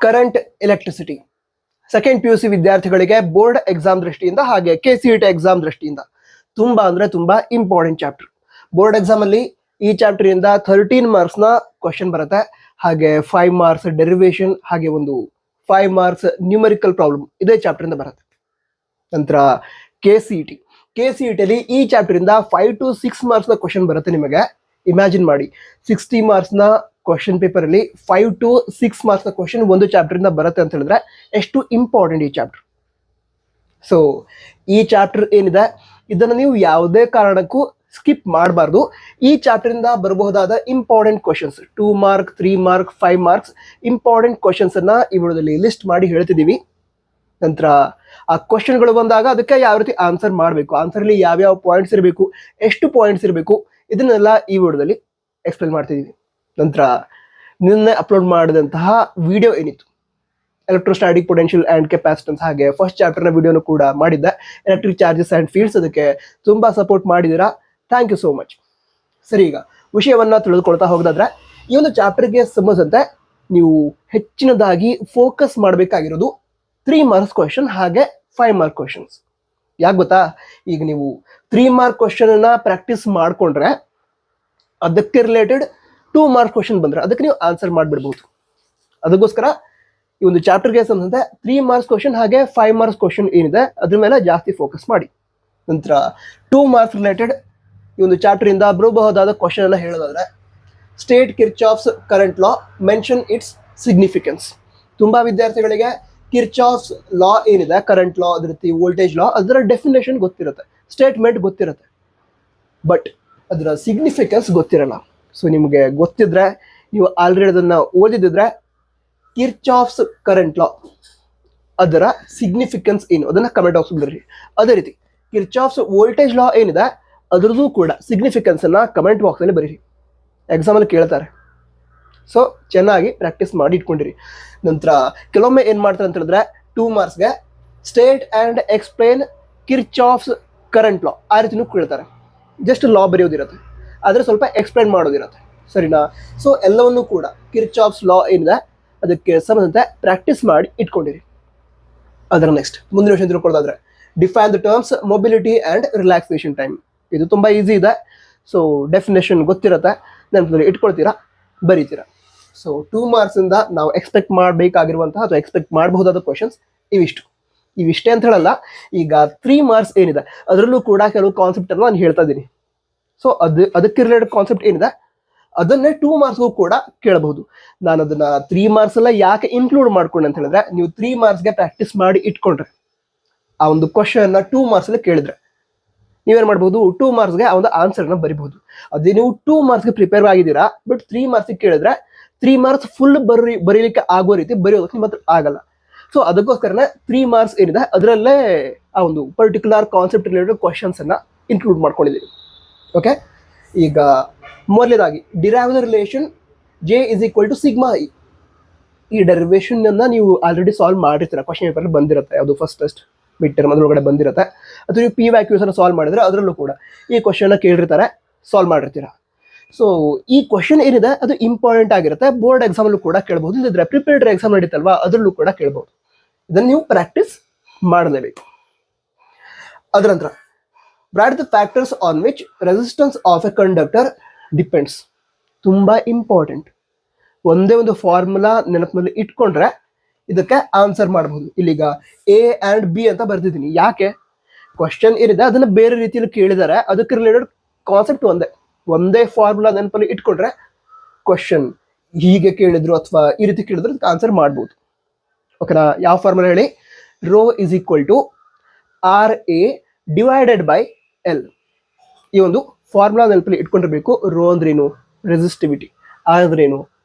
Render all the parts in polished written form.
Current electricity second PUC ವಿದ್ಯಾರ್ಥಿಗಳಿಗೆ board exam ದೃಷ್ಟಿಯಿಂದ ಹಾಗೆ KCET ಎಕ್ಸಾಮ್ ದೃಷ್ಟಿಯಿಂದ ತುಂಬಾ ಅಂದ್ರೆ ತುಂಬಾ ಇಂಪಾರ್ಟೆಂಟ್ ಚಾಪ್ಟರ್. ಬೋರ್ಡ್ ಎಕ್ಸಾಮ್ ಅಲ್ಲಿ ಈ ಚಾಪ್ಟರ್ ಇಂದ 13 ಮಾರ್ಕ್ಸ್ ನ ಕ್ವಶನ್ ಬರುತ್ತೆ, ಹಾಗೆ 5 ಮಾರ್ಕ್ಸ್ ಡೆರಿವೇಶನ್, ಹಾಗೆ ಒಂದು 5 ಮಾರ್ಕ್ಸ್ ನ್ಯೂಮರಿಕಲ್ ಪ್ರಾಬ್ಲಮ್ ಇದೇ ಚಾಪ್ಟರ್ ಇಂದ ಬರುತ್ತೆ. ನಂತರ KCET ಅಲ್ಲಿ ಈ ಚಾಪ್ಟರ್ ಇಂದ 5 to 6 ಮಾರ್ಕ್ಸ್ ನ ಕ್ವಶನ್ ಬರುತ್ತೆ ನಿಮಗೆ. ಇಮ್ಯಾಜಿನ್ ಮಾಡಿ, 60 ಮಾರ್ಕ್ಸ್ ನ ಕ್ವಶನ್ ಪೇಪರ್ ಅಲ್ಲಿ 5 to 6 ಮಾರ್ಕ್ಸ್ ನ ಕ್ವಶನ್ ಒಂದು ಚಾಪ್ಟರ್ ಇಂದ ಬರುತ್ತೆ ಅಂತ ಹೇಳಿದ್ರೆ ಎಷ್ಟು ಇಂಪಾರ್ಟೆಂಟ್ ಈ ಚಾಪ್ಟರ್. ಸೊ ಈ ಚಾಪ್ಟರ್ ಏನಿದೆ ಇದನ್ನ ನೀವು ಯಾವುದೇ ಕಾರಣಕ್ಕೂ ಸ್ಕಿಪ್ ಮಾಡಬಾರ್ದು. ಈ ಚಾಪ್ಟರ್ ಇಂದ ಬರಬಹುದಾದ important questions 2 mark 3 mark 5 marks important questions ಅನ್ನ ಈ ವಿಡಿಯೋದಲ್ಲಿ ಲಿಸ್ಟ್ ಮಾಡಿ ಹೇಳ್ತಿದ್ದೀವಿ. ನಂತರ ಆ ಕ್ವಶನ್ಗಳು ಬಂದಾಗ ಅದಕ್ಕೆ ಯಾವ ರೀತಿ ಆನ್ಸರ್ ಮಾಡಬೇಕು, ಆನ್ಸರ್ ಅಲ್ಲಿ ಯಾವ್ಯಾವ ಪಾಯಿಂಟ್ಸ್ ಇರಬೇಕು, ಎಷ್ಟು ಪಾಯಿಂಟ್ಸ್ ಇರಬೇಕು, ಇದನ್ನೆಲ್ಲ ಈ ವಿಡಿಯೋದಲ್ಲಿ ಎಕ್ಸ್ಪ್ಲೇನ್ ಮಾಡ್ತಿದ್ದೀವಿ. ನಂತರ ನಿನ್ನೆ ಅಪ್ಲೋಡ್ ಮಾಡಿದಂತಹ ವಿಡಿಯೋ ಏನಿತ್ತು ಎಲೆಕ್ಟ್ರೋಸ್ಟಾಟಿಕ್ ಪೊಟೆನ್ಷಿಯಲ್ ಅಂಡ್ ಕೆಪಾಸಿಟನ್ಸ್, ಹಾಗೆ ಫಸ್ಟ್ ಚಾಪ್ಟರ್ ನ ವಿಡಿಯೋನು ಕೂಡ ಮಾಡಿದ್ದೆ, ಎಲೆಕ್ಟ್ರಿಕ್ ಚಾರ್ಜಸ್ ಅಂಡ್ ಫೀಲ್ಡ್ಸ್. ಅದಕ್ಕೆ ತುಂಬಾ ಸಪೋರ್ಟ್ ಮಾಡಿದ್ದೀರಾ, ಥ್ಯಾಂಕ್ ಯು ಸೋ ಮಚ್. ಸರಿ, ಈಗ ವಿಷಯವನ್ನ ತಿಳಿದುಕೊಳ್ತಾ ಹೋಗೋದಾದ್ರೆ ಈ ಒಂದು ಚಾಪ್ಟರ್ಗೆ ಸಂಬಂಧಿಸಿದಂತೆ ನೀವು ಹೆಚ್ಚಿನದಾಗಿ ಫೋಕಸ್ ಮಾಡಬೇಕಾಗಿರೋದು 3 ಮಾರ್ಕ್ಸ್ ಕ್ವಶನ್ ಹಾಗೆ 5 ಮಾರ್ಕ್ ಕ್ವಶನ್ಸ್. ಯಾಕೆ ಗೊತ್ತಾ, ಈಗ ನೀವು 3 ಮಾರ್ಕ್ ಕ್ವಶನ್ ಅನ್ನ ಪ್ರಾಕ್ಟೀಸ್ ಮಾಡ್ಕೊಂಡ್ರೆ ಅದಕ್ಕೆ ರಿಲೇಟೆಡ್ 2 ಮಾರ್ಕ್ ಕ್ವಶನ್ ಬಂದ್ರೆ ಅದಕ್ಕೆ ನೀವು ಆನ್ಸರ್ ಮಾಡಿಬಿಡ್ಬಹುದು. ಅದಕ್ಕೋಸ್ಕರ ಈ ಒಂದು ಚಾಪ್ಟರ್ಗೆ ಸಂಬಂಧಂತೆ 3 ಮಾರ್ಕ್ಸ್ ಕ್ವಶನ್ ಹಾಗೆ 5 ಮಾರ್ಕ್ಸ್ ಕ್ವಶನ್ ಏನಿದೆ ಅದ್ರ ಮೇಲೆ ಜಾಸ್ತಿ ಫೋಕಸ್ ಮಾಡಿ. ನಂತರ 2 ಮಾರ್ಕ್ಸ್ ರಿಲೇಟೆಡ್ ಈ ಒಂದು ಚಾಪ್ಟರ್ ಇಂದ ಬರಬಹುದಾದ ಕ್ವಶನ್ ಅನ್ನ ಹೇಳೋದಾದ್ರೆ, state Kirchhoff's current law, mention it's significance. ತುಂಬಾ ವಿದ್ಯಾರ್ಥಿಗಳಿಗೆ ಕಿರ್ಚಾಫ್ಸ್ ಲಾ ಏನಿದೆ, ಕರೆಂಟ್ ಲಾ, ಅದೇ ರೀತಿ ವೋಲ್ಟೇಜ್ ಲಾ, ಅದರ ಡೆಫಿನೇಷನ್ ಗೊತ್ತಿರುತ್ತೆ, ಸ್ಟೇಟ್ಮೆಂಟ್ ಗೊತ್ತಿರುತ್ತೆ, ಬಟ್ ಅದರ ಸಿಗ್ನಿಫಿಕೆನ್ಸ್ ಗೊತ್ತಿರಲ್ಲ. ಸೊ ನಿಮಗೆ ಗೊತ್ತಿದ್ರೆ, ನೀವು ಆಲ್ರೆಡಿ ಅದನ್ನ ಓದಿದ್ರೆ ಕಿರ್ಚಾಫ್ಸ್ ಕರೆಂಟ್ ಲಾ ಅದರ ಸಿಗ್ನಿಫಿಕೆನ್ಸ್ ಏನು ಅದನ್ನ ಕಮೆಂಟ್ ಬಾಕ್ಸ್ ಬರೀರಿ. ಅದೇ ರೀತಿ ಕಿರ್ಚಾಫ್ಸ್ ವೋಲ್ಟೇಜ್ ಲಾ ಏನಿದೆ ಅದ್ರದ್ದು ಕೂಡ ಸಿಗ್ನಿಫಿಕೆನ್ಸ್ ಅನ್ನ ಕಮೆಂಟ್ ಬಾಕ್ಸ್ ಅಲ್ಲಿ ಬರೀರಿ, ಎಕ್ಸಾಮ್ ಅಲ್ಲಿ ಕೇಳ್ತಾರೆ. ಸೊ ಚೆನ್ನಾಗಿ ಪ್ರಾಕ್ಟೀಸ್ ಮಾಡಿ ಇಟ್ಕೊಂಡಿರಿ. ನಂತರ ಕೆಲವೊಮ್ಮೆ ಏನ್ ಮಾಡ್ತಾರೆ ಅಂತ ಹೇಳಿದ್ರೆ 2 ಮಾರ್ಕ್ಸ್ಗೆ state and explain Kirchhoff's current law ಆ ರೀತಿನೂ ಕೇಳ್ತಾರೆ. ಜಸ್ಟ್ ಲಾ ಬರೆಯೋದಿರುತ್ತೆ, ಆದರೆ ಸ್ವಲ್ಪ ಎಕ್ಸ್ಪ್ಲೇನ್ ಮಾಡೋದಿರುತ್ತೆ, ಸರಿನಾ? ಸೊ ಎಲ್ಲವನ್ನೂ ಕೂಡ ಕಿರ್ಚಾಫ್ಸ್ ಲಾ ಏನಿದೆ ಅದಕ್ಕೆ ಸಂಬಂಧಂತೆ ಪ್ರಾಕ್ಟೀಸ್ ಮಾಡಿ ಇಟ್ಕೊಂಡಿರಿ. ಅದರ ನೆಕ್ಸ್ಟ್ ಮುಂದಿನ ವಿಷಯ ತಿಳ್ಕೊಳ್ಳೋದಾದ್ರೆ, define the terms mobility and relaxation time. ಇದು ತುಂಬಾ ಈಸಿ ಇದೆ. ಸೊ ಡೆಫಿನೇಷನ್ ಗೊತ್ತಿರುತ್ತೆ, ನೆನಪಲ್ಲಿ ಇಟ್ಕೊಳ್ತೀರಾ, ಬರೀತೀರಾ. ಸೊ 2 ಮಾರ್ಕ್ಸ್ ಇಂದ ನಾವು ಎಕ್ಸ್ಪೆಕ್ಟ್ ಮಾಡಬೇಕಾಗಿರುವಂತಹ ಅಥವಾ ಎಕ್ಸ್ಪೆಕ್ಟ್ ಮಾಡಬಹುದಾದ ಕ್ವಶನ್ಸ್ ಇವಿಷ್ಟೇ ಅಂತ ಹೇಳಲ್ಲ. ಈಗ 3 ಮಾರ್ಕ್ಸ್ ಏನಿದೆ ಅದರಲ್ಲೂ ಕೂಡ ಕೆಲವು ಕಾನ್ಸೆಪ್ಟ್ ಅನ್ನು ನಾನು ಹೇಳ್ತಾ ಇದ್ದೀನಿ. ಸೊ ಅದಕ್ಕೆ ರಿಲೇಟೆಡ್ ಕಾನ್ಸೆಪ್ಟ್ ಏನಿದೆ ಅದನ್ನೇ 2 ಮಾರ್ಕ್ಸ್ಗೂ ಕೂಡ ಕೇಳಬಹುದು. ನಾನು ಅದನ್ನ 3 ಮಾರ್ಕ್ಸ್ ಎಲ್ಲ ಯಾಕೆ ಇನ್ಕ್ಲೂಡ್ ಮಾಡ್ಕೊಂಡೆ ಅಂತ ಹೇಳಿದ್ರೆ, ನೀವು 3 ಮಾರ್ಕ್ಸ್ಗೆ ಪ್ರಾಕ್ಟೀಸ್ ಮಾಡಿ ಇಟ್ಕೊಂಡ್ರೆ ಆ ಒಂದು ಕ್ವಶನ್ 2 ಮಾರ್ಕ್ಸ್ ಅಲ್ಲಿ ಕೇಳಿದ್ರೆ ನೀವೇನ್ ಮಾಡಬಹುದು, 2 ಮಾರ್ಕ್ಸ್ಗೆ ಆ ಒಂದು ಆನ್ಸರ್ ನ ಬರಿಬಹುದು. ಅದೇ ನೀವು 2 ಮಾರ್ಕ್ಸ್ಗೆ ಪ್ರಿಪೇರ್ ಆಗಿದ್ದೀರಾ, ಬಟ್ 3 ಮಾರ್ಕ್ಸ್ ಕೇಳಿದ್ರೆ 3 ಮಾರ್ಕ್ಸ್ ಫುಲ್ ಬರೀಲಿಕ್ಕೆ ಆಗೋ ರೀತಿ ಬರೆಯೋದಕ್ಕೆ ನಿಮ್ಮ ಹತ್ರ ಆಗಲ್ಲ. ಸೊ ಅದಕ್ಕೋಸ್ಕರನೇ 3 ಮಾರ್ಕ್ಸ್ ಏನಿದೆ ಅದರಲ್ಲೇ ಆ ಒಂದು ಪರ್ಟಿಕ್ಯುಲರ್ ಕಾನ್ಸೆಪ್ಟ್ ರಿಲೇಟೆಡ್ ಕ್ವಶನ್ಸ್ ಅನ್ನ ಇನ್ಕ್ಲೂಡ್ ಮಾಡ್ಕೊಂಡಿದ್ದೀವಿ. ಓಕೆ, ಈಗ ಮೊದಲನೇದಾಗಿ derive the relation J is equal to sigma E. ಈ ಡೆರಿವೇಶನ್ ಅನ್ನ ನೀವು ಆಲ್ರೆಡಿ ಸಾಲ್ವ್ ಮಾಡಿರ್ತೀರ, ಕ್ವಶನ್ ಪೇಪರ್ ಬಂದಿರುತ್ತೆ, ಅದು ಫಸ್ಟ್ ಟೆಸ್ಟ್ ಮಿಡ್ ಟರ್ಮ್ ಅದ್ರೊಳಗಡೆ ಬಂದಿರುತ್ತೆ. ಅಥವಾ ನೀವು PYQs ಅನ್ನು ಸಾಲ್ವ್ ಮಾಡಿದ್ರೆ ಅದರಲ್ಲೂ ಕೂಡ ಈ ಕ್ವಶನ್ ಕೇಳಿರ್ತಾರೆ, ಸಾಲ್ವ್ ಮಾಡಿರ್ತೀರ. ಸೊ ಈ ಕ್ವಶನ್ ಏನಿದೆ ಅದು ಇಂಪಾರ್ಟೆಂಟ್ ಆಗಿರುತ್ತೆ, ಬೋರ್ಡ್ ಎಕ್ಸಾಮ್ ಅಲ್ಲೂ ಕೂಡ ಕೇಳಬಹುದು, ಇಲ್ಲದ್ರೆ ಪ್ರಿಪೇರ್ಡ್ ಎಕ್ಸಾಮ್ ನಡೀತಲ್ವಾ ಅದರಲ್ಲೂ ಕೂಡ ಕೇಳಬಹುದು. ಇದನ್ನು ನೀವು ಪ್ರಾಕ್ಟೀಸ್ ಮಾಡಲೇಬೇಕು. ಅದರ ನಂತರ write the factors on which resistance of a conductor depends. ತುಂಬಾ ಇಂಪಾರ್ಟೆಂಟ್. ಒಂದೇ ಒಂದು ಫಾರ್ಮುಲಾ ನೆನಪಿನಲ್ಲಿ ಇಟ್ಕೊಂಡ್ರೆ ಇದಕ್ಕೆ ಆನ್ಸರ್ ಮಾಡಬಹುದು. ಇಲ್ಲಿಗ A and B ಅಂತ ಬರ್ತಿದ್ದೀನಿ. ಯಾಕೆ, ಕ್ವಶನ್ ಏನಿದೆ ಅದನ್ನ ಬೇರೆ ರೀತಿಯಲ್ಲಿ ಕೇಳಿದ್ದಾರೆ, ಅದಕ್ಕೆ ರಿಲೇಟೆಡ್ ಕಾನ್ಸೆಪ್ಟ್ ಒಂದೇ ಫಾರ್ಮುಲಾ ನೆನಪಲ್ಲಿ ಇಟ್ಕೊಂಡ್ರೆ ಕ್ವಶನ್ ಹೀಗೆ ಕೇಳಿದ್ರು ಅಥವಾ ಈ ರೀತಿ ಕೇಳಿದ್ರು ಅದಕ್ಕೆ ಆನ್ಸರ್ ಮಾಡ್ಬೋದು. ಓಕೆನಾ? ಯಾವ ಫಾರ್ಮುಲಾ ಹೇಳಿ, rho is equal to RA divided by L. ಈ ಒಂದು ಫಾರ್ಮುಲಾ ನೆನಪಲ್ಲಿ ಇಟ್ಕೊಂಡಿರ್ಬೇಕು. ರೋ ಅಂದ್ರೇನು, ರೆಸಿಸ್ಟಿವಿಟಿ. ಆರ್ ಅಂದ್ರೇನು,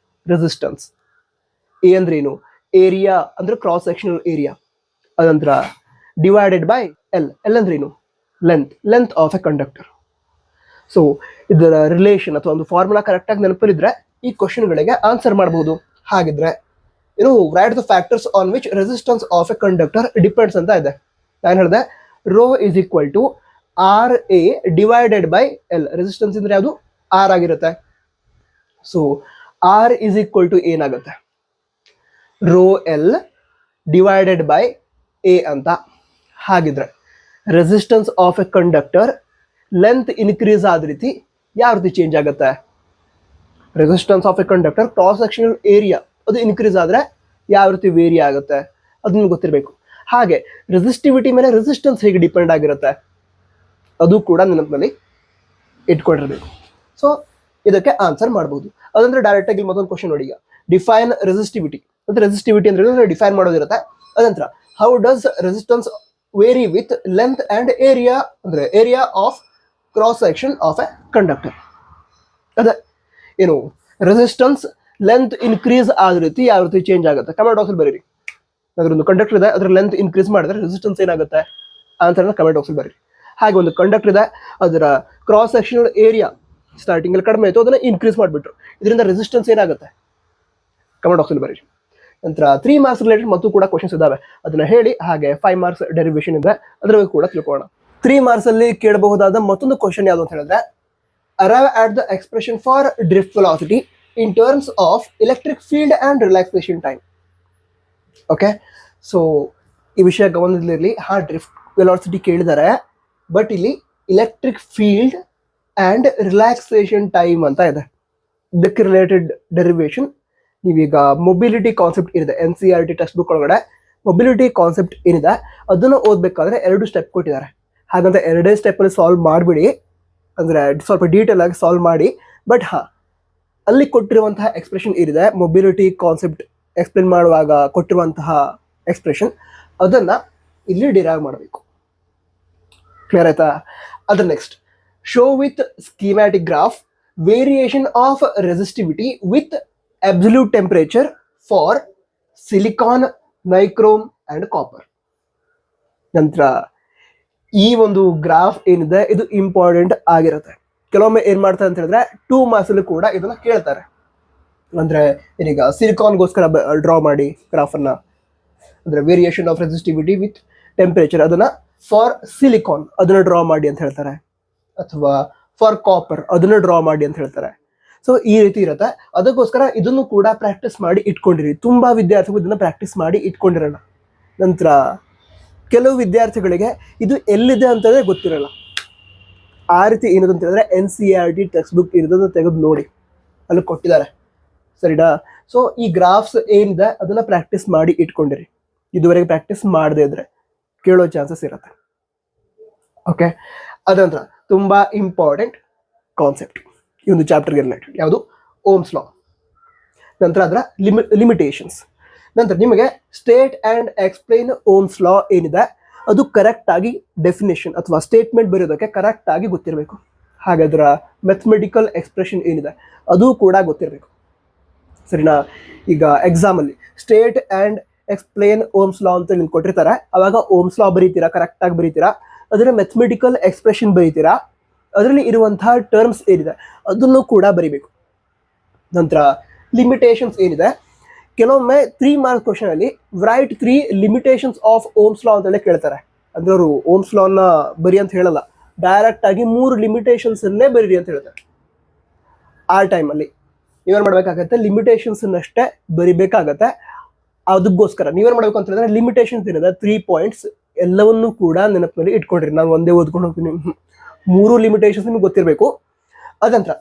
ರೆಸಿಸ್ಟೆನ್ಸ್. ಎ ಅಂದ್ರೇನು, ಏರಿಯಾ ಅಂದ್ರೆ ಕ್ರಾಸ್ ಸೆಕ್ಷನಲ್ ಏರಿಯಾ. ಅದಂತರ ಡಿವೈಡೆಡ್ ಬೈ L. L ಅಂದ್ರೇನು, length of a conductor. So ಇದರ ರಿಲೇಷನ್ ಅಥವಾ ಒಂದು ಫಾರ್ಮುಲಾ ಕರೆಕ್ಟ್ ಆಗಿ ನೆನಪಲ್ಲಿದ್ರೆ ಈ ಕ್ವಶನ್ಗಳಿಗೆ ಆನ್ಸರ್ ಮಾಡಬಹುದು. ಹಾಗಿದ್ರೆ ಏನು, write the factors on which resistance of a conductor depends ಅಂತ ಇದೆ. ನಾನು ಹೇಳಿದೆ rho is equal to RA divided by L. Resistance ಅಂದ್ರೆ ಯಾವುದು, R ಆಗಿರುತ್ತೆ. So R is equal to ಏನಾಗುತ್ತೆ, rho L divided by A ಅಂತ. ಹಾಗಿದ್ರೆ resistance of a conductor length increase ಆದ ರೀತಿ ಯಾವ ರೀತಿ ಚೇಂಜ್ ಆಗುತ್ತೆ? Resistance of a conductor cross sectional area ಅದು ಇನ್ಕ್ರೀಸ್ ಆದರೆ ಯಾವ ರೀತಿ ವೇರಿ ಆಗುತ್ತೆ ಅದನ್ನು ಗೊತ್ತಿರಬೇಕು. ಹಾಗೆ ರೆಸಿಸ್ಟಿವಿಟಿ ಮೇಲೆ ರೆಸಿಸ್ಟೆನ್ಸ್ ಹೇಗೆ ಡಿಪೆಂಡ್ ಆಗಿರುತ್ತೆ ಅದು ಕೂಡ ನೆನಪಿನಲ್ಲಿ ಇಟ್ಕೊಂಡಿರಬೇಕು. ಸೊ ಇದಕ್ಕೆ ಆನ್ಸರ್ ಮಾಡ್ಬೋದು. ಅದಂದ್ರೆ ಡೈರೆಕ್ಟ್ ಆಗಿ ಮತ್ತೊಂದು ಕ್ವಶನ್ ನೋಡಿ. ಈಗ ಡಿಫೈನ್ ರೆಸಿಸ್ಟಿವಿಟಿ ಅಂದ್ರೆ ರೆಸಿಸ್ಟಿವಿಟಿ ಅಂದ್ರೆ ಡಿಫೈನ್ ಮಾಡೋದಿರುತ್ತೆ. ಅದಂತರ how does resistance vary with length and area ಅಂದ್ರೆ area of cross section of a conductor. ಅದೇ ಏನು ರೆಸಿಸ್ಟೆನ್ಸ್ ಲೆಂತ್ ಇನ್ಕ್ರೀಸ್ ಆದ ರೀತಿ ಯಾವ ರೀತಿ ಚೇಂಜ್ ಆಗುತ್ತೆ ಕಮೆಂಟ್ ಬಾಕ್ಸಲ್ಲಿ ಬರೀರಿ. ಅದರೊಂದು ಕಂಡಕ್ಟರ್ ಇದೆ, ಅದರ ಲೆಂತ್ ಇನ್ಕ್ರೀಸ್ ಮಾಡಿದ್ರೆ ರೆಸಿಸ್ಟೆನ್ಸ್ ಏನಾಗುತ್ತೆ ಆನ್ಸರ್ನ ಕಮೆಂಟ್ ಬಾಕ್ಸಲ್ಲಿ ಬರೀರಿ. ಹಾಗೆ ಒಂದು ಕಂಡಕ್ಟರ್ ಇದೆ, ಅದರ ಕ್ರಾಸ್ ಸೆಕ್ಷನಲ್ ಏರಿಯಾ ಸ್ಟಾರ್ಟಿಂಗ್ ಅಲ್ಲಿ ಕಡಿಮೆ ಆಯಿತು, ಅದನ್ನ ಇನ್ಕ್ರೀಸ್ ಮಾಡಿಬಿಟ್ರು, ಇದರಿಂದ ರೆಸಿಸ್ಟೆನ್ಸ್ ಏನಾಗುತ್ತೆ ಕಮೆಂಟ್ ಬಾಕ್ಸಲ್ಲಿ ಬರೀರಿ. ನಂತರ 3 ಮಾರ್ಕ್ಸ್ ರಿಲೇಟೆಡ್ ಮತ್ತು ಕೂಡ ಕ್ವಶನ್ಸ್ ಇದಾವೆ, ಅದನ್ನ ಹೇಳಿ. ಹಾಗೆ 5 ಮಾರ್ಕ್ಸ್ ಡೆರಿವೇಶನ್ ಇದೆ, ಅದ್ರ ಬಗ್ಗೆ ಕೂಡ ತಿಳ್ಕೊಳ್ಳೋಣ. 3 ಮಾರ್ಕ್ಸ್ ಅಲ್ಲಿ ಕೇಳಬಹುದಾದ ಮತ್ತೊಂದು ಕ್ವಶನ್ ಯಾವುದು ಅಂತ ಹೇಳಿದ್ರೆ, arrive at the expression for drift velocity in terms of electric field and relaxation time. Okay, so ಈ ವಿಷಯ ಗಮನದಲ್ಲಿರಲಿ. ಡ್ರಿಫ್ಟ್ ವೆಲಾಸಿಟಿ ಕೇಳಿದ್ದಾರೆ, ಬಟ್ ಇಲ್ಲಿ electric field and relaxation time ಅಂತ ಇದೆ. ಇದಕ್ಕೆ ರಿಲೇಟೆಡ್ ಡೆರಿವೇಶನ್ ನೀವೀಗ ಮೊಬಿಲಿಟಿ ಕಾನ್ಸೆಪ್ಟ್ ಏನಿದೆ NCERT ಟೆಕ್ಸ್ಟ್ ಬುಕ್ ಒಳಗಡೆ ಮೊಬಿಲಿಟಿ ಕಾನ್ಸೆಪ್ಟ್ ಏನಿದೆ ಅದನ್ನು ಓದಬೇಕಾದ್ರೆ 2 ಸ್ಟೆಪ್ ಕೊಟ್ಟಿದ್ದಾರೆ. ಹಾಗಂತ 2 ಸ್ಟೆಪ್ಪಲ್ಲಿ ಸಾಲ್ವ್ ಮಾಡಿಬಿಡಿ, ಅಂದರೆ ಸ್ವಲ್ಪ ಡೀಟೇಲ್ ಆಗಿ ಸಾಲ್ವ್ ಮಾಡಿ. ಬಟ್ ಅಲ್ಲಿ ಕೊಟ್ಟಿರುವಂತಹ ಎಕ್ಸ್ಪ್ರೆಷನ್ ಏನಿದೆ ಮೊಬಿಲಿಟಿ ಕಾನ್ಸೆಪ್ಟ್ ಎಕ್ಸ್ಪ್ಲೇನ್ ಮಾಡುವಾಗ ಕೊಟ್ಟಿರುವಂತಹ ಎಕ್ಸ್ಪ್ರೆಷನ್ ಅದನ್ನು ಇಲ್ಲಿ ಡಿರೈವ್ ಮಾಡಬೇಕು. ಕ್ಲಿಯರ್ ಆಯ್ತಾ? ಅದ್ರ next show with schematic graph variation of resistivity with absolute temperature for silicon, nichrome and copper. ನಂತರ ಈ ಒಂದು ಗ್ರಾಫ್ ಏನಿದೆ ಇದು ಇಂಪಾರ್ಟೆಂಟ್ ಆಗಿರುತ್ತೆ. ಕೆಲವೊಮ್ಮೆ ಏನ್ ಮಾಡ್ತಾರೆ ಅಂತ ಹೇಳಿದ್ರೆ 2 ಮಾರ್ಕ್ಸ್ ಅಲ್ಲಿ ಕೂಡ ಇದನ್ನ ಕೇಳ್ತಾರೆ. ಅಂದ್ರೆ ಏನೀಗ ಸಿಲಿಕಾನ್ಗೋಸ್ಕರ ಡ್ರಾ ಮಾಡಿ ಗ್ರಾಫ್ ಅನ್ನ, ಅಂದ್ರೆ variation of resistivity with temperature ಅದನ್ನ ಫಾರ್ ಸಿಲಿಕಾನ್ ಅದನ್ನ ಡ್ರಾ ಮಾಡಿ ಅಂತ ಹೇಳ್ತಾರೆ, ಅಥವಾ ಫಾರ್ ಕಾಪರ್ ಅದನ್ನ ಡ್ರಾ ಮಾಡಿ ಅಂತ ಹೇಳ್ತಾರೆ. ಸೊ ಈ ರೀತಿ ಇರುತ್ತೆ. ಅದಕ್ಕೋಸ್ಕರ ಇದನ್ನು ಕೂಡ ಪ್ರಾಕ್ಟೀಸ್ ಮಾಡಿ ಇಟ್ಕೊಂಡಿರಿ. ತುಂಬಾ ವಿದ್ಯಾರ್ಥಿಗಳು ಇದನ್ನ ಪ್ರಾಕ್ಟೀಸ್ ಮಾಡಿ ಇಟ್ಕೊಂಡಿರಲ್ಲ. ನಂತರ ಕೆಲವು ವಿದ್ಯಾರ್ಥಿಗಳಿಗೆ ಇದು ಎಲ್ಲಿದೆ ಅಂತಲೇ ಗೊತ್ತಿರಲ್ಲ. ಆ ರೀತಿ ಏನದು ಅಂತ ಹೇಳಿದ್ರೆ NCERT ಟೆಕ್ಸ್ಟ್ ಬುಕ್ ಇರೋದನ್ನ ತೆಗೆದು ನೋಡಿ, ಅಲ್ಲಿ ಕೊಟ್ಟಿದ್ದಾರೆ, ಸರಿನಾ? ಸೊ ಈ ಗ್ರಾಫ್ಸ್ ಏನಿದೆ ಅದನ್ನ ಪ್ರಾಕ್ಟೀಸ್ ಮಾಡಿ ಇಟ್ಕೊಂಡಿರಿ. ಇದುವರೆಗೆ ಪ್ರಾಕ್ಟೀಸ್ ಮಾಡದೇ ಇದ್ರೆ ಕೇಳೋ ಚಾನ್ಸಸ್ ಇರುತ್ತೆ. ಓಕೆ, ಅದಂತರ ತುಂಬಾ ಇಂಪಾರ್ಟೆಂಟ್ ಕಾನ್ಸೆಪ್ಟ್ ಈ ಒಂದು ಚಾಪ್ಟರ್ಗೆ ರಿಲೇಟೆಡ್. ಯಾವುದು? Ohm's law. ನಂತರ ಅದರ ಲಿಮಿಟೇಷನ್ಸ್. ನಂತರ ನಿಮಗೆ state and explain ohm's law ಏನಿದೆ ಅದು ಕರೆಕ್ಟ್ ಆಗಿ ಡೆಫಿನೇಷನ್ ಅಥವಾ ಸ್ಟೇಟ್ಮೆಂಟ್ ಬರೆಯೋದಕ್ಕೆ ಕರೆಕ್ಟ್ ಆಗಿ ಗೊತ್ತಿರಬೇಕು. ಹಾಗೆ ಅದರ ಮೆಥಮೆಟಿಕಲ್ ಎಕ್ಸ್ಪ್ರೆಷನ್ ಏನಿದೆ ಅದು ಕೂಡ ಗೊತ್ತಿರಬೇಕು, ಸರಿನಾ? ಈಗ ಎಕ್ಸಾಮಲ್ಲಿ state and explain ohm's law ಅಂತ ನಿಮ್ಗೆ ಕೊಟ್ಟಿರ್ತಾರೆ, ಅವಾಗ ಓಮ್ಸ್ ಲಾ ಬರೀತೀರಾ, ಕರೆಕ್ಟಾಗಿ ಬರೀತೀರಾ. ಅದರ ಮೆಥಮೆಟಿಕಲ್ ಎಕ್ಸ್ಪ್ರೆಷನ್ ಬರೀತೀರಾ, ಅದರಲ್ಲಿ ಇರುವಂತಹ ಟರ್ಮ್ಸ್ ಏನಿದೆ ಅದನ್ನು ಕೂಡ ಬರೀಬೇಕು. ನಂತರ ಲಿಮಿಟೇಷನ್ಸ್ ಏನಿದೆ, ಕೆಲವೊಮ್ಮೆ 3 ಮಾರ್ಕ್ಸ್ ಕ್ವಶನ್ ಅಲ್ಲಿ write 3 limitations of ohm's law ಅಂತೇಳಿ ಕೇಳ್ತಾರೆ. ಅಂದ್ರೆ ಅವರು ಓಮ್ಸ್ ಲಾನ ಬರಿ ಅಂತ ಹೇಳಲ್ಲ, ಡೈರೆಕ್ಟ್ ಆಗಿ 3 ಲಿಮಿಟೇಷನ್ಸ್ ಅನ್ನೇ ಬರೀರಿ ಅಂತ ಹೇಳ್ತಾರೆ. ಆ ಟೈಮಲ್ಲಿ ನೀವೇನು ಮಾಡಬೇಕಾಗತ್ತೆ, ಲಿಮಿಟೇಷನ್ಸ್ ಅನ್ನಷ್ಟೇ ಬರಿಬೇಕಾಗತ್ತೆ. ಅದಕ್ಕೋಸ್ಕರ ನೀವೇನು ಮಾಡಬೇಕು ಅಂತ ಹೇಳಿದ್ರೆ ಲಿಮಿಟೇಷನ್ಸ್ ಏನಿದೆ 3 ಪಾಯಿಂಟ್ಸ್ ಎಲ್ಲವನ್ನೂ ಕೂಡ ನೆನಪಿನಲ್ಲಿ ಇಟ್ಕೊಂಡ್ರಿ. ನಾನು ಒಂದೇ ಓದ್ಕೊಂಡು ಹೋಗ್ತೀನಿ, 3 ಲಿಮಿಟೇಷನ್ಸ್ ನಿಮ್ಗೆ ಗೊತ್ತಿರಬೇಕು. ಅದಂತರ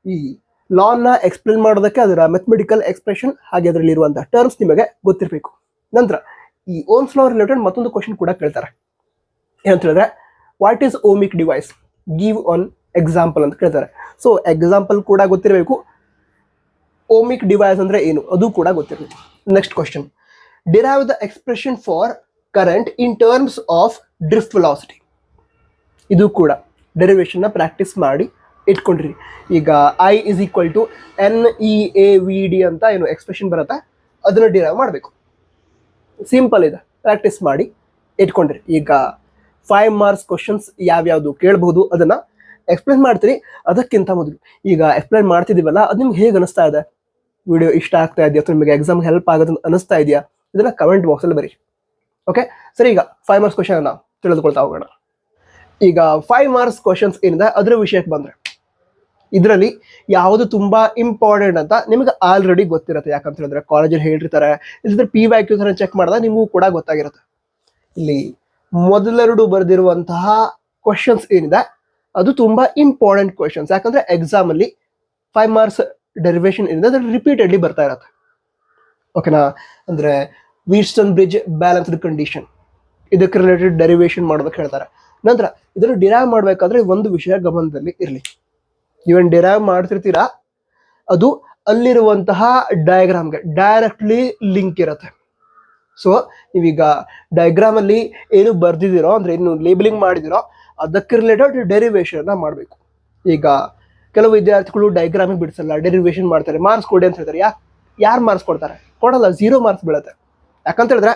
ಈ ಲಾನ ಎಕ್ಸ್ಪ್ಲೇನ್ ಮಾಡೋದಕ್ಕೆ ಅದರ ಮೆಥಮೆಟಿಕಲ್ ಎಕ್ಸ್ಪ್ರೆಷನ್ ಹಾಗೆ ಅದರಲ್ಲಿ ಇರುವಂತಹ ಟರ್ಮ್ಸ್ ನಿಮಗೆ ಗೊತ್ತಿರಬೇಕು. ನಂತರ ಈ ಓಮ್ಸ್ ಲಾ ರಿಲೇಟೆಡ್ ಮತ್ತೊಂದು ಕ್ವಶನ್ ಕೂಡ ಕೇಳ್ತಾರೆ. ಏನಂತ ಹೇಳಿದ್ರೆ what is ಓಮಿಕ್ device, give one example ಅಂತ ಕೇಳ್ತಾರೆ. ಸೊ ಎಕ್ಸಾಂಪಲ್ ಕೂಡ ಗೊತ್ತಿರಬೇಕು, ಓಮಿಕ್ ಡಿವೈಸ್ ಅಂದ್ರೆ ಏನು ಅದು ಕೂಡ ಗೊತ್ತಿರಬೇಕು. Next question, derive the expression for current in terms of drift velocity. ಇದು ಕೂಡ ಡೆರಿವೇಶನ್ ನ ಪ್ರಾಕ್ಟೀಸ್ ಮಾಡಿ ಇಟ್ಕೊಂಡ್ರಿ. ಈಗ I = NEAVD ಅಂತ ಏನು ಎಕ್ಸ್ಪ್ರೆಷನ್ ಬರುತ್ತೆ ಅದನ್ನ ಡಿರೈವ್ ಮಾಡಬೇಕು. ಸಿಂಪಲ್ ಇದೆ, ಪ್ರಾಕ್ಟೀಸ್ ಮಾಡಿ ಇಟ್ಕೊಂಡ್ರಿ. ಈಗ 5 ಮಾರ್ಕ್ಸ್ ಕ್ವಶನ್ಸ್ ಯಾವ್ಯಾವುದು ಕೇಳಬಹುದು ಅದನ್ನ ಎಕ್ಸ್ಪ್ಲೇನ್ ಮಾಡ್ತೀರಿ. ಅದಕ್ಕಿಂತ ಮೊದಲು ಈಗ ಎಕ್ಸ್ಪ್ಲೇನ್ ಮಾಡ್ತಿದ್ದೀವಲ್ಲ, ಅದು ನಿಮ್ಗೆ ಹೇಗೆ ಅನಿಸ್ತಾ ಇದೆ? ವಿಡಿಯೋ ಇಷ್ಟ ಆಗ್ತಾ ಇದೆಯಾ ಅಥವಾ ನಿಮಗೆ ಎಕ್ಸಾಮ್ ಹೆಲ್ಪ್ ಆಗೋದು ಅನಿಸ್ತಾ ಇದೆಯಾ? ಇದನ್ನ ಕಮೆಂಟ್ ಬಾಕ್ಸಲ್ಲಿ ಬರೀ. ಓಕೆ, ಸರಿ. ಈಗ 5 ಮಾರ್ಕ್ಸ್ ಕ್ವಶನ್ ನಾವು ತಿಳಿದುಕೊಳ್ತಾ ಹೋಗೋಣ. ಈಗ 5 ಮಾರ್ಕ್ಸ್ ಕ್ವಶನ್ಸ್ ಏನಿದೆ ಅದರ ವಿಷಯಕ್ಕೆ ಬಂದ್ರೆ, ಇದರಲ್ಲಿ ಯಾವುದು ತುಂಬಾ ಇಂಪಾರ್ಟೆಂಟ್ ಅಂತ ನಿಮಗೆ ಆಲ್ರೆಡಿ ಗೊತ್ತಿರುತ್ತೆ. ಯಾಕಂತ ಹೇಳಿದ್ರೆ ಕಾಲೇಜಲ್ಲಿ ಹೇಳಿರ್ತಾರೆ, ಇಲ್ಲದ್ರೆ PYQ ಚೆಕ್ ಮಾಡಿದಾಗ ನಿಮಗೂ ಕೂಡ ಗೊತ್ತಾಗಿರುತ್ತೆ. ಇಲ್ಲಿ ಮೊದಲೆರಡು ಬರೆದಿರುವಂತಹ ಕ್ವಶನ್ಸ್ ಏನಿದೆ ಅದು ತುಂಬಾ ಇಂಪಾರ್ಟೆಂಟ್ ಕ್ವಶನ್ಸ್. ಯಾಕಂದ್ರೆ ಎಕ್ಸಾಮ್ ಅಲ್ಲಿ 5 ಮಾರ್ಕ್ಸ್ ಡೆರಿವೇಶನ್ ಏನಿದೆ ಅದು ರಿಪೀಟೆಡ್ಲಿ ಬರ್ತಾ ಇರುತ್ತೆ. ಓಕೆನಾ? ಅಂದ್ರೆ ವೀಟ್ಸ್ಟೋನ್ ಬ್ರಿಡ್ಜ್ ಬ್ಯಾಲೆನ್ಸ್ಡ್ ಕಂಡೀಷನ್, ಇದಕ್ಕೆ ರಿಲೇಟೆಡ್ ಡೆರಿವೇಶನ್ ಮಾಡೋದಕ್ಕೆ ಹೇಳ್ತಾರೆ. ನಂತರ ಇದನ್ನು ಡಿರೈವ್ ಮಾಡಬೇಕಾದ್ರೆ ಒಂದು ವಿಷಯ ಗಮನದಲ್ಲಿ ಇರಲಿ. ನೀವೇನು ಡಿರೈವ್ ಮಾಡ್ತಿರ್ತೀರಾ ಅದು ಅಲ್ಲಿರುವಂತಹ ಡಯಾಗ್ರಾಮ್ಗೆ ಡೈರೆಕ್ಟ್ಲಿ ಲಿಂಕ್ ಇರುತ್ತೆ. ಸೊ ನೀವೀಗ ಡಯಾಗ್ರಾಮ್ ಅಲ್ಲಿ ಏನು ಬರ್ದಿದ್ದೀರೋ ಅಂದ್ರೆ ಏನು ಲೇಬಲಿಂಗ್ ಮಾಡಿದಿರೋ ಅದಕ್ಕೆ ರಿಲೇಟೆಡ್ ಡೆರಿವೇಶನ್ ಮಾಡಬೇಕು. ಈಗ ಕೆಲವು ವಿದ್ಯಾರ್ಥಿಗಳು ಡಯಾಗ್ರಾಮಿಗೆ ಬಿಡಿಸಲ್ಲ, ಡೆರಿವೇಶನ್ ಮಾಡ್ತಾರೆ, ಮಾರ್ಕ್ಸ್ ಕೊಡಿ ಅಂತ ಹೇಳ್ತಾರೆ. ಯಾರು ಮಾರ್ಕ್ಸ್ ಕೊಡ್ತಾರೆ? ಕೊಡಲ್ಲ, 0 ಮಾರ್ಕ್ಸ್ ಬೀಳುತ್ತೆ. ಯಾಕಂತ ಹೇಳಿದ್ರೆ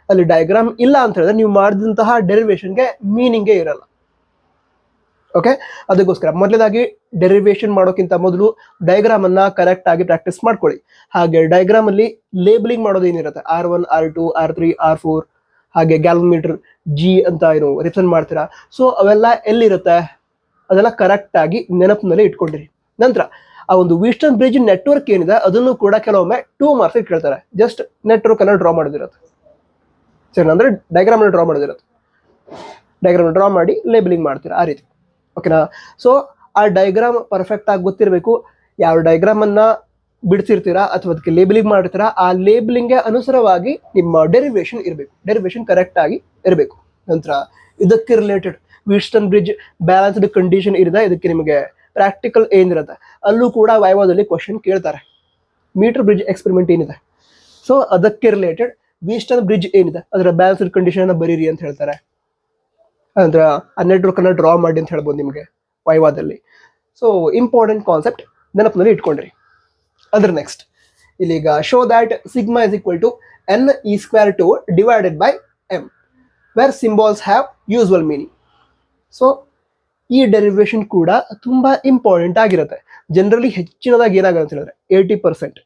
ಅಲ್ಲಿ ಡಯಾಗ್ರಾಮ್ ಇಲ್ಲ ಅಂತ ಹೇಳಿದ್ರೆ ನೀವು ಮಾಡಿದಂತಹ ಡೆರಿವೇಶನ್ಗೆ ಮೀನಿಂಗೇ ಇರಲ್ಲ. ಓಕೆ, ಅದಕ್ಕೋಸ್ಕರ ಮೊದಲನೇದಾಗಿ ಡೆರಿವೇಶನ್ ಮಾಡೋಕ್ಕಿಂತ ಮೊದಲು ಡಯಾಗ್ರಾಮ್ ಅನ್ನ ಕರೆಕ್ಟ್ ಆಗಿ ಪ್ರಾಕ್ಟೀಸ್ ಮಾಡ್ಕೊಳ್ಳಿ. ಹಾಗೆ ಡಯಾಗ್ರಾಮ್ ಅಲ್ಲಿ ಲೇಬಲಿಂಗ್ ಮಾಡೋದು ಏನಿರುತ್ತೆ, R1, R2, R3, R4, ಹಾಗೆ ಗ್ಯಾಲೋಮೀಟರ್ G ಅಂತ ಏನು ರಿಪ್ರೆಸೆಂಟ್ ಮಾಡ್ತೀರಾ, ಸೊ ಅವೆಲ್ಲ ಎಲ್ಲಿರುತ್ತೆ ಅದೆಲ್ಲ ಕರೆಕ್ಟ್ ಆಗಿ ನೆನಪಿನಲ್ಲಿ ಇಟ್ಕೊಂಡಿರಿ. ನಂತರ ಆ ಒಂದು ವೀಟ್ಸ್ಟೋನ್ ಬ್ರಿಡ್ಜ್ ನೆಟ್ವರ್ಕ್ ಏನಿದೆ ಅದನ್ನು ಕೂಡ ಕೆಲವೊಮ್ಮೆ 2 ಮಾರ್ಕ್ಸ್ ಕೇಳ್ತಾರೆ. ಜಸ್ಟ್ ನೆಟ್ವರ್ಕ್ ಅನ್ನ ಡ್ರಾ ಮಾಡೋದಿರುತ್ತೆ. ಸರಿ, ಅಂದ್ರೆ ಡಯಾಗ್ರಾಮ್ ಅನ್ನು ಡ್ರಾ ಮಾಡೋದಿರುತ್ತೆ. ಡಯಾಗ್ರಾಮ್ ಡ್ರಾ ಮಾಡಿ ಲೇಬಲಿಂಗ್ ಮಾಡ್ತೀರಾ ಆ ರೀತಿ. ಓಕೆನಾ? ಸೊ ಆ ಡಯಾಗ್ರಾಮ್ ಪರ್ಫೆಕ್ಟ್ ಆಗಿ ಗೊತ್ತಿರಬೇಕು. ಯಾವ ಡಯಾಗ್ರಾಮ್ ಅನ್ನ ಬಿಡ್ತಿರ್ತೀರಾ ಅಥವಾ ಅದಕ್ಕೆ ಲೇಬಲಿಂಗ್ ಮಾಡಿರ್ತೀರಾ ಆ ಲೇಬಲಿಂಗ್ಗೆ ಅನುಸಾರವಾಗಿ ನಿಮ್ಮ ಡೆರಿವೇಶನ್ ಇರಬೇಕು. ಡೆರಿವೇಶನ್ ಕರೆಕ್ಟ್ ಆಗಿ ಇರಬೇಕು. ನಂತರ ಇದಕ್ಕೆ related Wheatstone bridge balanced condition ಇರಿದೆ. ಇದಕ್ಕೆ ನಿಮಗೆ ಪ್ರಾಕ್ಟಿಕಲ್ ಏನಿರುತ್ತೆ ಅಲ್ಲೂ ಕೂಡ ವೈವಾದಲ್ಲಿ ಕ್ವಶನ್ ಕೇಳ್ತಾರೆ. ಮೀಟರ್ ಬ್ರಿಡ್ಜ್ ಎಕ್ಸ್ಪೆರಿಮೆಂಟ್ ಏನಿದೆ, ಸೊ ಅದಕ್ಕೆ ರಿಲೇಟೆಡ್ ವೀಟ್ಸ್ಟೋನ್ ಬ್ರಿಡ್ಜ್ ಏನಿದೆ ಅದರ ಬ್ಯಾಲೆನ್ಸ್ಡ್ ಕಂಡೀಷನ್ ಬರೀರಿ ಅಂತ ಹೇಳ್ತಾರೆ. ಅಂದ್ರೆ ಆ ನೆಟ್ವರ್ಕ್ ಅನ್ನ ಡ್ರಾ ಮಾಡಿ ಅಂತ ಹೇಳ್ಬೋದು ನಿಮಗೆ ವೈವಾದಲ್ಲಿ. ಸೊ ಇಂಪಾರ್ಟೆಂಟ್ ಕಾನ್ಸೆಪ್ಟ್ ನೆನಪಿನಲ್ಲಿ ಇಟ್ಕೊಂಡ್ರಿ. ಅದ್ರ ನೆಕ್ಸ್ಟ್ ಇಲ್ಲಿಗ show that sigma is equal to NE²2 divided by M where symbols have usual meaning. So ಈ ಡೆರಿವೇಶನ್ ಕೂಡ ತುಂಬಾ ಇಂಪಾರ್ಟೆಂಟ್ ಆಗಿರುತ್ತೆ. ಜನರಲಿ ಹೆಚ್ಚಿನದಾಗಿ ಏನಾಗುತ್ತೆ ಅಂತ ಹೇಳಿದ್ರೆ 80%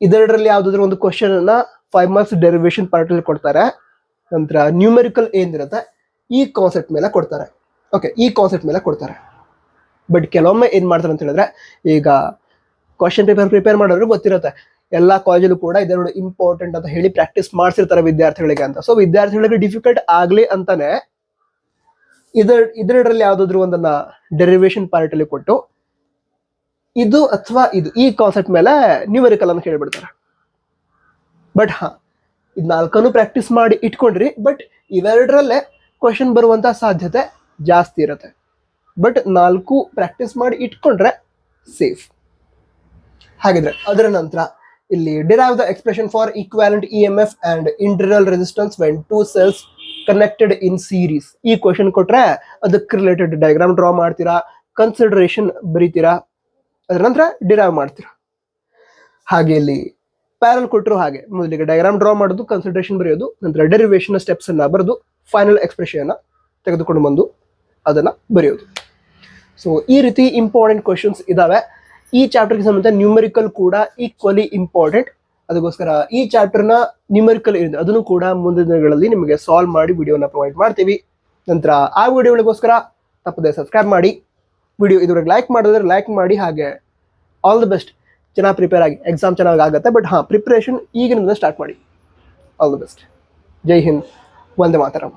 ಇದರಲ್ಲಿ ಯಾವುದಾದ್ರೂ ಒಂದು ಕ್ವಶನ್ ಅನ್ನ 5 ಮಾರ್ಕ್ಸ್ ಡೆರಿವೇಶನ್ ಪಾರ್ಟ್ ಅಲ್ಲಿ ಕೊಡ್ತಾರೆ. ನಂತರ ನ್ಯೂಮೆರಿಕಲ್ ಏನಿರುತ್ತೆ ಈ ಕಾನ್ಸೆಪ್ಟ್ ಮೇಲೆ ಕೊಡ್ತಾರೆ. ಓಕೆ, ಈ ಕಾನ್ಸೆಪ್ಟ್ ಮೇಲೆ ಕೊಡ್ತಾರೆ. ಬಟ್ ಕೆಲವೊಮ್ಮೆ ಏನ್ ಮಾಡ್ತಾರೆ ಅಂತ ಹೇಳಿದ್ರೆ, ಈಗ ಕ್ವಶನ್ ಪೇಪರ್ ಪ್ರಿಪೇರ್ ಮಾಡೋರು ಗೊತ್ತಿರುತ್ತೆ, ಎಲ್ಲಾ ಕಾಲೇಜಲ್ಲೂ ಕೂಡ ಇದೆರಡು ಇಂಪಾರ್ಟೆಂಟ್ ಅಂತ ಹೇಳಿ ಪ್ರಾಕ್ಟೀಸ್ ಮಾಡ್ಸಿರ್ತಾರೆ ವಿದ್ಯಾರ್ಥಿಗಳಿಗೆ ಅಂತ. ಸೊ ವಿದ್ಯಾರ್ಥಿಗಳಿಗೆ ಡಿಫಿಕಲ್ಟ್ ಆಗ್ಲಿ ಅಂತಾನೆ ಇದರಲ್ಲಿ ಯಾವ್ದಾದ್ರು ಒಂದನ್ನ ಡೆರಿವೇಶನ್ ಪಾರ್ಟ್ ಅಲ್ಲಿ ಕೊಟ್ಟು ಇದು ಅಥವಾ ಇದು ಈ ಕಾನ್ಸೆಪ್ಟ್ ಮೇಲೆ ನ್ಯೂಮೆರಿಕಲ್ ಅಂತ ಹೇಳ್ಬಿಡ್ತಾರೆ. ಬಟ್ ಇದು 4 ಪ್ರಾಕ್ಟೀಸ್ ಮಾಡಿ ಇಟ್ಕೊಂಡ್ರಿ. ಬಟ್ ಇವೆರಡರಲ್ಲೇ ಕ್ವಶನ್ ಬರುವಂತ ಸಾಧ್ಯತೆ ಜಾಸ್ತಿ ಇರುತ್ತೆ. ಬಟ್ 4 ಪ್ರಾಕ್ಟೀಸ್ ಮಾಡಿ ಇಟ್ಕೊಂಡ್ರೆ ಸೇಫ್. ಹಾಗಿದ್ರೆ ಅದರ ನಂತರ ಇಲ್ಲಿ derive the expression for equivalent EMF and internal resistance when 2 cells connected in series. ಈ ಕ್ವಶನ್ ಕೊಟ್ರೆ ಅದಕ್ಕೆ ರಿಲೇಟೆಡ್ ಡಯಾಗ್ರಾಮ್ ಡ್ರಾ ಮಾಡ್ತೀರಾ, ಕನ್ಸಿಡರೇಷನ್ ಬರೀತೀರಾ, ಅದರ ನಂತರ ಡಿರೈವ್ ಮಾಡ್ತೀರಾ. ಹಾಗೆ ಇಲ್ಲಿ ಪ್ಯಾರಲ್ ಕೊಟ್ಟರು ಹಾಗೆ ಮೊದಲಿಗೆ ಡಯಾಗ್ರಾಮ್ ಡ್ರಾ ಮಾಡೋದು, ಕನ್ಸಿಡರೇಷನ್ ಬರೆಯೋದು, ನಂತರ ಡೆರಿವೇಶನ್ ಸ್ಟೆಪ್ಸ್ ಅನ್ನ ಬರೆದು ಫೈನಲ್ ಎಕ್ಸ್ಪ್ರೆಷನ್ ತೆಗೆದುಕೊಂಡು ಬಂದು ಅದನ್ನ ಬರೆಯೋದು. ಸೊ ಈ ರೀತಿ ಇಂಪಾರ್ಟೆಂಟ್ ಕ್ವಶನ್ಸ್ ಇದಾವೆ. ಈ ಚಾಪ್ಟರ್ಗೆ ಸಂಬಂಧ ನ್ಯೂಮೆರಿಕಲ್ ಕೂಡ ಈಕ್ವಲಿ ಇಂಪಾರ್ಟೆಂಟ್. ಅದಕ್ಕೋಸ್ಕರ ಈ ಚಾಪ್ಟರ್ನ ನ್ಯೂಮೆರಿಕಲ್ ಏನಿದೆ ಅದನ್ನು ಕೂಡ ಮುಂದಿನ ದಿನಗಳಲ್ಲಿ ನಿಮಗೆ ಸಾಲ್ವ್ ಮಾಡಿ ವಿಡಿಯೋನ ಪ್ರೊವೈಡ್ ಮಾಡ್ತೀವಿ. ನಂತರ ಆ ವಿಡಿಯೋಗಳಿಗೋಸ್ಕರ ತಪ್ಪದೆ ಸಬ್ಸ್ಕ್ರೈಬ್ ಮಾಡಿ. ವಿಡಿಯೋ ಇದುವರೆಗೆ ಲೈಕ್ ಮಾಡಿದ್ರೆ ಲೈಕ್ ಮಾಡಿ. ಹಾಗೆ ಆಲ್ ದಿ ಬೆಸ್ಟ್. ಚೆನ್ನಾಗಿ ಪ್ರಿಪೇರ್ ಆಗಿ, ಎಕ್ಸಾಮ್ ಚೆನ್ನಾಗಿ ಆಗುತ್ತೆ. ಬಟ್ ಪ್ರಿಪ್ರೇಷನ್ ಈಗಿನಿಂದ ಸ್ಟಾರ್ಟ್ ಮಾಡಿ. All the best. ಜೈ ಹಿಂದ್, ವಂದೇ ಮಾತರಂ.